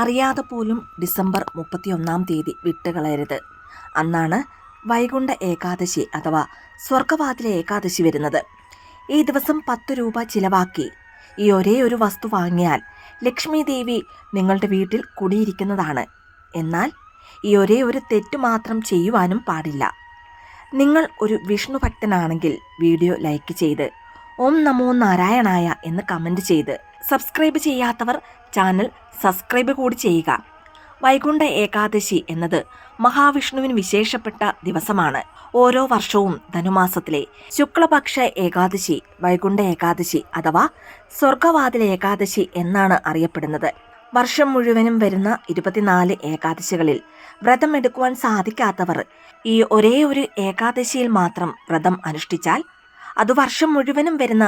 അറിയാതെ പോലും ഡിസംബർ 31-ാം തീയതി വിട്ടുകളയരുത്. അന്നാണ് വൈകുണ്ഠ ഏകാദശി അഥവാ സ്വർഗവാതിലെ ഏകാദശി വരുന്നത്. ഈ ദിവസം 10 രൂപ ചിലവാക്കി ഈ ഒരേ ഒരു വസ്തു വാങ്ങിയാൽ ലക്ഷ്മി ദേവി നിങ്ങളുടെ വീട്ടിൽ കുടിയിരിക്കുന്നതാണ്. എന്നാൽ ഈ ഒരേ ഒരു തെറ്റ് മാത്രം ചെയ്യുവാനും പാടില്ല. നിങ്ങൾ ഒരു വിഷ്ണു ഭക്തനാണെങ്കിൽ വീഡിയോ ലൈക്ക് ചെയ്ത് ഓം നമോ നാരായണായ എന്ന് കമൻറ്റ് ചെയ്ത് സബ്സ്ക്രൈബ് ചെയ്യാത്തവർ ചാനൽ സബ്സ്ക്രൈബ് കൂടി ചെയ്യുക. വൈകുണ്ഠ ഏകാദശി എന്നത് മഹാവിഷ്ണുവിന് വിശേഷപ്പെട്ട ദിവസമാണ്. ഓരോ വർഷവും ധനുമാസത്തിലെ ശുക്ലപക്ഷ ഏകാദശി വൈകുണ്ഠ ഏകാദശി അഥവാ സ്വർഗവാതിൽ ഏകാദശി എന്നാണ് അറിയപ്പെടുന്നത്. വർഷം മുഴുവനും വരുന്ന 24 ഏകാദശികളിൽ വ്രതം എടുക്കുവാൻ സാധിക്കാത്തവർ ഈ ഒരേ ഒരു ഏകാദശിയിൽ മാത്രം വ്രതം അനുഷ്ഠിച്ചാൽ അത് വർഷം മുഴുവനും വരുന്ന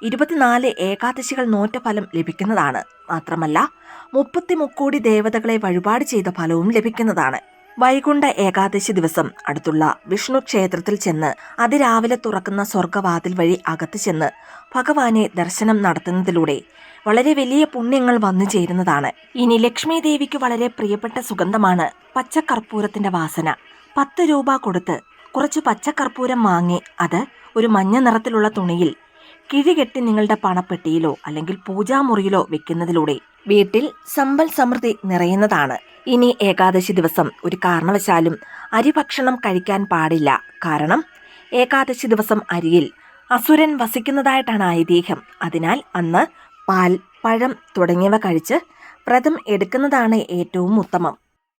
24 ഏകാദശികൾ നോറ്റ ഫലം ലഭിക്കുന്നതാണ്. മാത്രമല്ല 30 മുക്കോടി ദേവതകളെ വഴിപാട് ചെയ്ത ഫലവും ലഭിക്കുന്നതാണ്. വൈകുണ്ഠ ഏകാദശി ദിവസം അടുത്തുള്ള വിഷ്ണു ക്ഷേത്രത്തിൽ ചെന്ന് അതിരാവിലെ തുറക്കുന്ന സ്വർഗവാതിൽ വഴി അകത്ത് ചെന്ന് ഭഗവാനെ ദർശനം നടത്തുന്നതിലൂടെ വളരെ വലിയ പുണ്യങ്ങൾ വന്നു ചേരുന്നതാണ്. ഇനി ലക്ഷ്മി ദേവിക്ക് വളരെ പ്രിയപ്പെട്ട സുഗന്ധമാണ് പച്ചക്കർപ്പൂരത്തിന്റെ വാസന. 10 രൂപ കൊടുത്ത് കുറച്ച് പച്ചക്കർപ്പൂരം വാങ്ങി അത് ഒരു മഞ്ഞ നിറത്തിലുള്ള തുണിയിൽ കിഴികെട്ടി നിങ്ങളുടെ പണപ്പെട്ടിയിലോ അല്ലെങ്കിൽ പൂജാമുറിയിലോ വെക്കുന്നതിലൂടെ വീട്ടിൽ സമ്പൽ സമൃദ്ധി നിറയുന്നതാണ്. ഇനി ഏകാദശി ദിവസം ഒരു കാരണവശാലും അരി ഭക്ഷണം കഴിക്കാൻ പാടില്ല. കാരണം ഏകാദശി ദിവസം അരിയിൽ അസുരൻ വസിക്കുന്നതായിട്ടാണ് ഐതിഹ്യം. അതിനാൽ അന്ന് പാൽ, പഴം തുടങ്ങിയവ കഴിച്ച് വ്രതം എടുക്കുന്നതാണ് ഏറ്റവും ഉത്തമം.